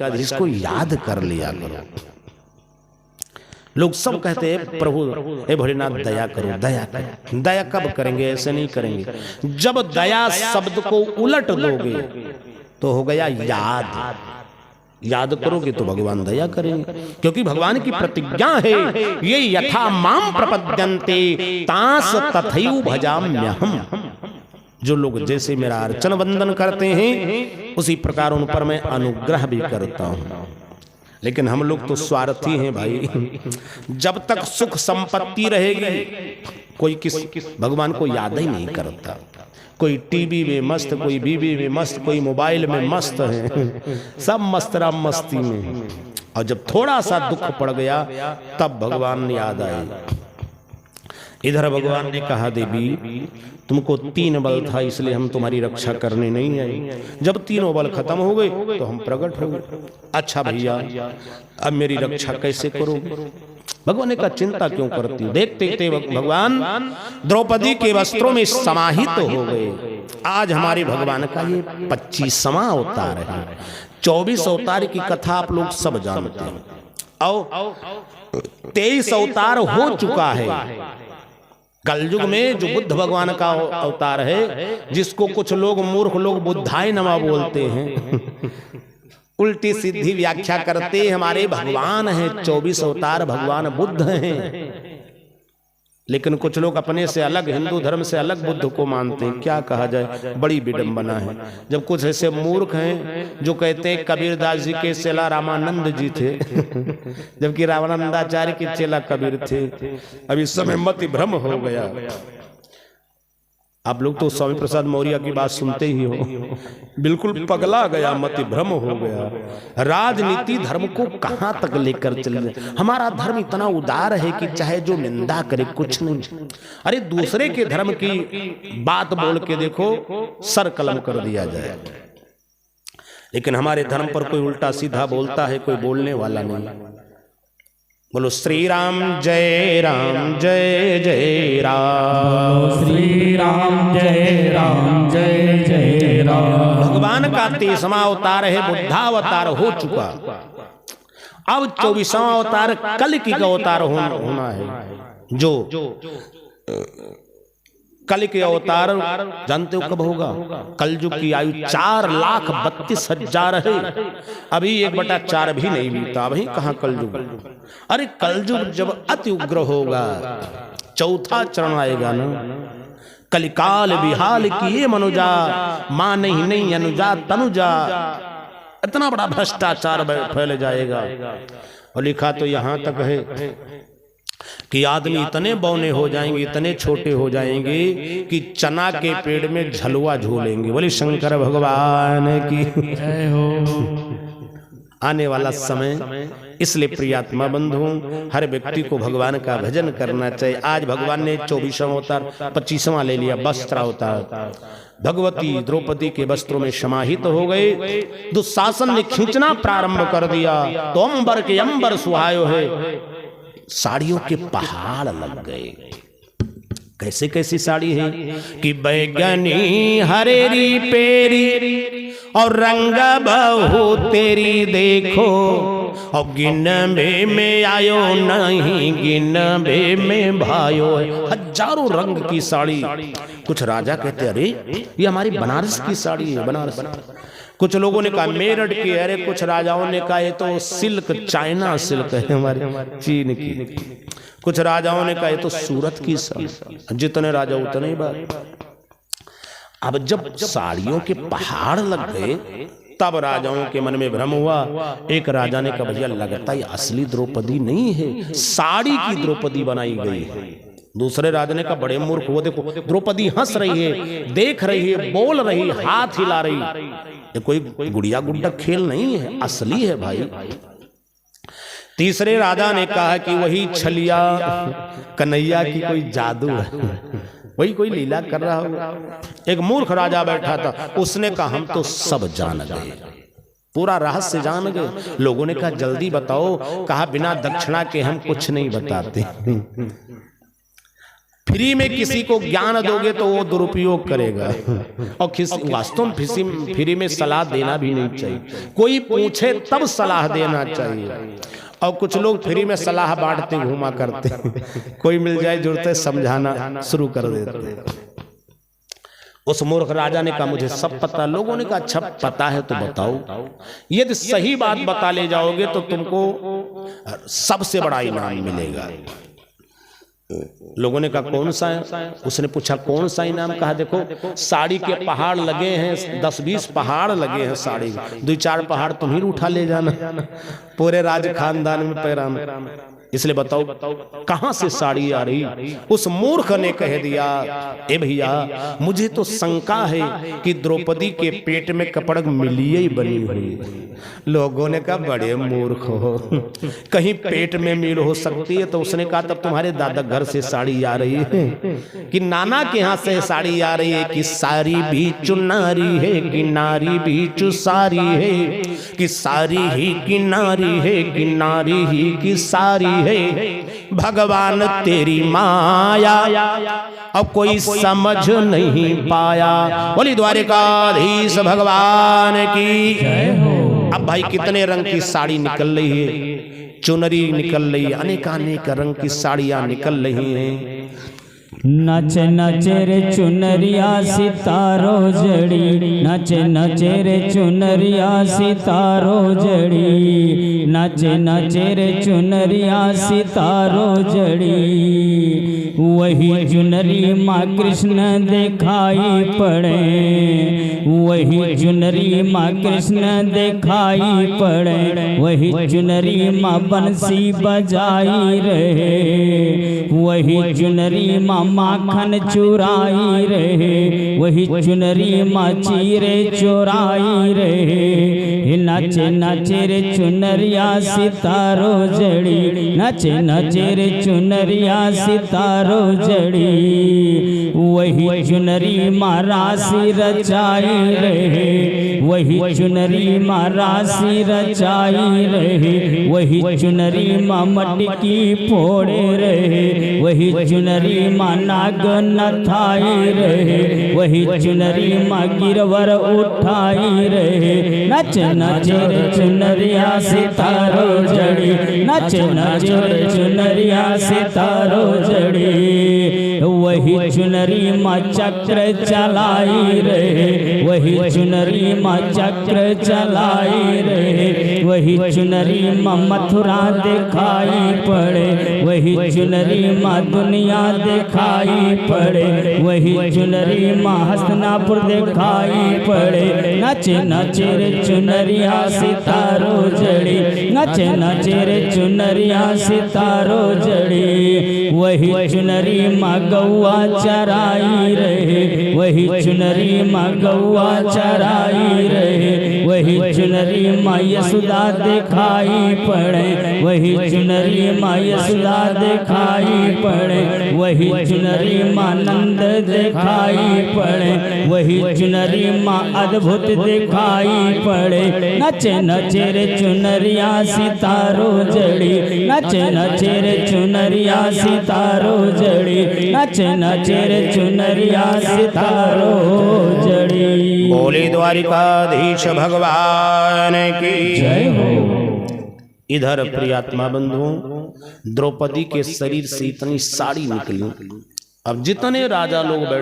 द्वारिकाधीश को याद कर लिया करो। लोग सब कहते हैं प्रभु हे भोलेनाथ दया करो, दया करो। दया कब करेंगे? ऐसे नहीं करेंगे। जब दया शब्द को उलट दोगे तो हो गया याद। याद करोगे तो भगवान दया करेंगे, क्योंकि भगवान की प्रतिज्ञा है ये यथा माम प्रपद्यन्ते तास तथैव भजाम्यहम्। जो लोग जैसे मेरा अर्चन वंदन करते हैं उसी प्रकार उन पर मैं अनुग्रह भी करता हूं। लेकिन हम लोग तो स्वार्थी हैं भाई। जब तक सुख संपत्ति रहेगी कोई भगवान को याद ही नहीं करता। कोई टीवी में मस्त, कोई बीवी में मस्त, कोई मोबाइल में मस्त है, सब मस्तरा मस्ती में। और जब थोड़ा सा दुख पड़ गया तब भगवान याद आए। इधर भगवान ने कहा देवी तुमको 3 बल था इसलिए हम तुम्हारी रक्षा करने नहीं आए। जब 3 बल खत्म हो गए तो हम प्रकट हो गए। अच्छा भैया अब मेरी रक्षा कैसे करोगे? भगवान ने कहा चिंता क्यों करती हो? देखते देखते भगवान द्रौपदी के वस्त्रों में समाहित हो गए। आज हमारे भगवान का ये 25वां अवतार है। 24 अवतार की कथा आप लोग सब जानते हैं और 23 अवतार हो चुका है। कलयुग में जो बुद्ध भगवान का अवतार है, जिसको कुछ लोग मूर्ख लोग बुद्धाय नमः बोलते हैं, उल्टी सीधी व्याख्या करते हमारे भगवान हैं 24 अवतार भगवान बुद्ध हैं। लेकिन कुछ लोग अपने से अलग, हिंदू धर्म से अलग बुद्ध को मानते हैं। क्या कहा जाए, बड़ी विडंबना है। जब कुछ ऐसे मूर्ख हैं जो कहते हैं कबीरदास जी के चेला रामानंद जी थे जबकि रामानंदाचार्य के चेला कबीर थे। अब इस समय मति भ्रम हो गया। आप लोग तो स्वामी प्रसाद मौर्य की बात सुनते ही हो। बिल्कुल पगला गया, मति भ्रम हो गया। राजनीति धर्म को कहां तक लेकर चले? हमारा धर्म इतना उदार है कि चाहे जो निंदा करे कुछ नहीं। अरे दूसरे के धर्म की बात बोल के देखो, सर कलम कर दिया जाए। लेकिन हमारे धर्म पर कोई उल्टा सीधा बोलता है, कोई बोलने वाला नहीं। बोलो श्री राम जय राम जय जय राम, श्री राम जय जय राम। भगवान का 23वां अवतार है, बुद्धावतार हो चुका। अब 24वां अवतार कल की का अवतार होना है। जो कल के अवतार जानते हो कब होगा? कलयुग की आयु 4,32,000 है। अभी 1/4 भी नहीं बीता, अभी कहां कलयुग। अरे कलयुग जब अति उग्र होगा, 4था चरण आएगा ना। कलिकाल विहाल किए मनुजा, मां नहीं अनुजा तनुजा। इतना बड़ा भ्रष्टाचार फैल जाएगा। और लिखा तो यहां तक है कि आदमी इतने बौने हो जाएंगे, इतने छोटे हो जाएंगे कि चना के पेड़ में झलुआ झूलेंगे। बोले शंकर भगवान की जय हो। आने वाला समय, इसलिए प्रियात्मा बंधु हर व्यक्ति को भगवान का भजन करना चाहिए। आज भगवान ने 24वां अवतार 25वां ले लिया, वस्त्र अवतार। भगवती द्रौपदी के वस्त्रों में समाहित हो गए। दुशासन ने खींचना प्रारंभ कर दिया तो अंबर के अंबर सुहायो है, साड़ियों के पहाड़ लग गए। कैसे कैसी साड़ी है कि बैगनी हरेरी पेरी और रंग बहु तेरी देखो, और गिनबे में आयो नहीं गिनबे में भायो। हजारों रंग की साड़ी। कुछ राजा कहते अरे ये हमारी बनारस की साड़ी है, बनारस। कुछ लोगों ने कहा मेरठ की, अरे कुछ राजाओं ने कहा ये तो सिल्क, चाइना सिल्क है हमारे चीन की। कुछ राजाओं ने कहा ये तो सूरत की साड़ी। जितने राजा उतने ही बात। अब जब साड़ियों के पहाड़ लग गए तब राजाओं के मन में भ्रम हुआ। एक राजा ने कहा भैया लगता है असली द्रौपदी नहीं है, साड़ी की द्रौपदी बनाई गई है। दूसरे राजा ने कहा बड़े मूर्ख, वो देखो द्रौपदी हंस रही है, देख रही है, बोल रही, हाथ हिला रही। ये कोई गुड़िया गुड्डा खेल नहीं है, असली है भाई। तीसरे राजा ने कहा कि वही छलिया कन्हैया की कोई जादू है, वही कोई लीला कर रहा होगा। एक मूर्ख राजा बैठा था, उसने कहा हम तो सब जान गए, पूरा रहस्य जान गए। लोगों ने कहा जल्दी बताओ। कहा बिना दक्षिणा के हम कुछ नहीं बताते। फ्री में किसी को ज्ञान दोगे तो वो दुरुपयोग करेगा। और वास्तव में फ्री में सलाह देना भी नहीं चाहिए, कोई पूछे तब सलाह देना चाहिए। और कुछ लोग फ्री में सलाह बांटते घूमा करते, कोई मिल जाए जुड़ते समझाना शुरू कर देते। उस मूर्ख राजा ने कहा मुझे सब पता। लोगों ने कहा अच्छा पता है तो बताओ, यदि सही बात बता ले जाओगे तो तुमको सबसे बड़ा इनाम मिलेगा। लोगों ने कहा कौन सा है? उसने पूछा कौन सा इनाम? कहा देखो साड़ी के पहाड़ लगे हैं, 10-20 पहाड़ लगे हैं साड़ी, 2-4 पहाड़ तुम ही उठा ले जाना, पूरे राज खानदान में पैरा में। इसलिए बताओ कहां से साड़ी आ रही? उस मूर्ख ने कह दिया ए भैया मुझे तो शंका है कि द्रौपदी के पेट में कपड़ मिलिए ही बनी हुई। लोगों ने कहा बड़े मूर्ख हो, कहीं पेट में मिल हो सकती है? तो उसने कहा तब तुम्हारे दादा घर से साड़ी आ रही है कि नाना के यहाँ से साड़ी आ रही है कि सारी भी चुनारी है कि नारी भी चुसारी है कि सारी ही किनारी है कि नारी ही की सारी है, भगवान तेरी माया अब कोई समझ नहीं पाया। बोली द्वारिकाधीश भगवान की जय हो। अब भाई कितने रंग की साड़ी निकल रही है, चुनरी निकल रही है, अनेक रंग की साड़ियां निकल रही हैं। नचे नचे रे चुनरिया सितारो जड़ी, नचे नचे रे चुनरिया सितारो जड़ी, नचे नचे रे चुनरिया सितारो जड़ी। वही चुनरी माँ कृष्ण दिखाई पड़े, वही चुनरी माँ कृष्ण दिखाई पड़े, वही चुनरी माँ बंसी बजाई रहे, वही चुनरी माँ माखन चुराई रहे, वही चुनरी माँ चीरे चुराई रहे। नाचे नाचे रे चुनरिया सितारो जड़ी, नाचे नाचे रे चुनरिया सितारो जड़ी। वही चुनरी माँ राशि रचाई रहे, वही चुनरी माँ राशि रचाई रहे, वही चुनरी माँ मटकी फोड़े रहे, वही चुनरी माँ नाग नथाई रहे, वही चुनरी माँ गिरवर उठाई रहे। नचे नचे रे चुनरिया सितारो जड़ी, नचे नचे रे चुनरिया सितारो जड़ी। वही चुनरी माँ चक्र चलाई रहे, वही चुनरी माँ चक्र चलाई रहे, वही चुनरी माँ मथुरा दिखाई पड़े, वही चुनरी माँ दुनिया दिखाई पड़े, वही चुनरी माँ हस्तिनापुर दिखाई पड़े। नचे नचे रे चुनरिया सितारो जड़ी, नचे नचे रे चुनरिया सितारो जड़ी। वही चुनरी माँ गौआ चराई रहे, वही चुनरी माँ गौआ चराई रहे, वही चुनरी माँ यशोदा दिखाई पड़े, वही चुनरी माँ यशोदा दिखाई पड़े, वही चुनरी माँ नंद दिखाई पड़े, वही चुनरी माँ अद्भुत दिखाई पड़े। नचे नचे रे चुनरिया सितारो जड़ी, नचे नचे रे चुनरिया सितारो जड़ी, नचे नचे रे चुनरिया सितारो जड़ी। बोले द्वारिकाधीश भगवान की जय हो। इधर प्रियात्मा बंधुओं द्रौपदी के शरीर से इतनी साड़ी निकली। अब जितने राजा लोग